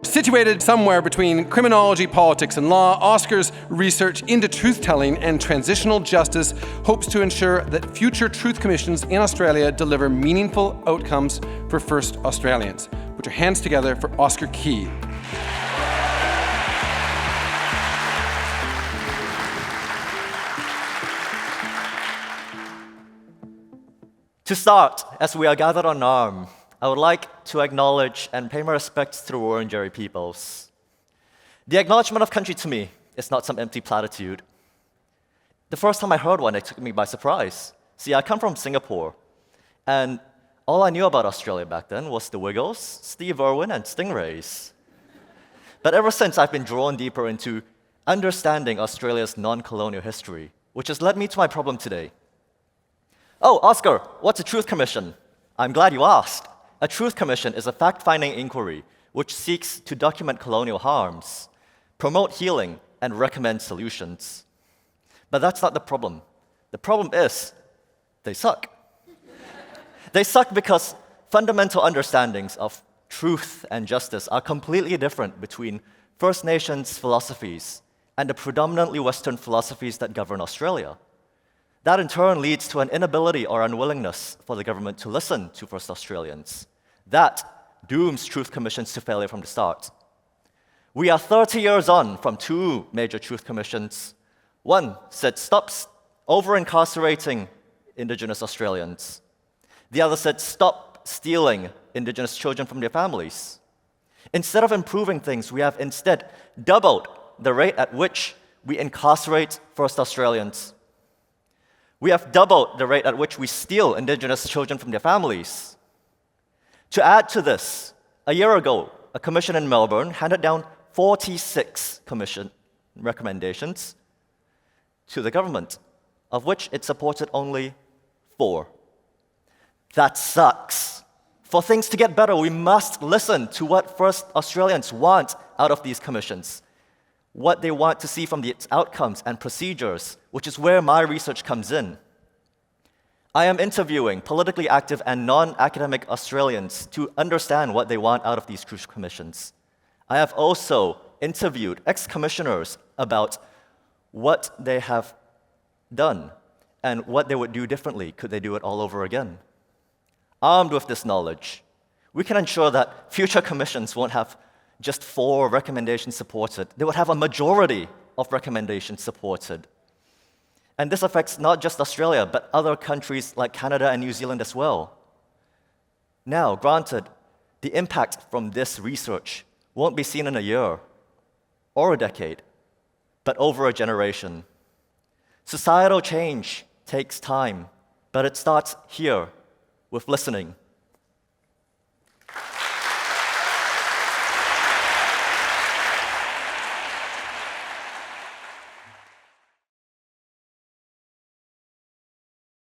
Situated somewhere between criminology, politics, and law, Oscar's research into truth-telling and transitional justice hopes to ensure that future truth commissions in Australia deliver meaningful outcomes for First Australians. Put your hands together for Oscar Key. To start, as we are gathered on Naarm, I would like to acknowledge and pay my respects to the Wurundjeri peoples. The acknowledgement of country to me is not some empty platitude. The first time I heard one, it took me by surprise. See, I come from Singapore, and all I knew about Australia back then was the Wiggles, Steve Irwin, and Stingrays. But ever since, I've been drawn deeper into understanding Australia's non-colonial history, which has led me to my problem today. Oh, Oscar, what's a Truth Commission? I'm glad you asked. A Truth Commission is a fact-finding inquiry which seeks to document colonial harms, promote healing, and recommend solutions. But that's not the problem. The problem is, they suck. They suck because fundamental understandings of truth and justice are completely different between First Nations philosophies and the predominantly Western philosophies that govern Australia. That in turn leads to an inability or unwillingness for the government to listen to First Australians. That dooms truth commissions to failure from the start. We are 30 years on from two major truth commissions. One said stop over-incarcerating Indigenous Australians. The other said stop stealing Indigenous children from their families. Instead of improving things, we have instead doubled the rate at which we incarcerate First Australians. We have doubled the rate at which we steal Indigenous children from their families. To add to this, a year ago, a commission in Melbourne handed down 46 commission recommendations to the government, of which it supported only 4. That sucks. For things to get better, we must listen to what First Australians want out of these commissions, what they want to see from its outcomes and procedures, which is where my research comes in. I am interviewing politically active and non-academic Australians to understand what they want out of these truth commissions. I have also interviewed ex-commissioners about what they have done and what they would do differently. Could they do it all over again? Armed with this knowledge, we can ensure that future commissions won't have just 4 recommendations supported. They would have a majority of recommendations supported. And this affects not just Australia, but other countries like Canada and New Zealand as well. Now, granted, the impact from this research won't be seen in a year or a decade, but over a generation. Societal change takes time, but it starts here with listening.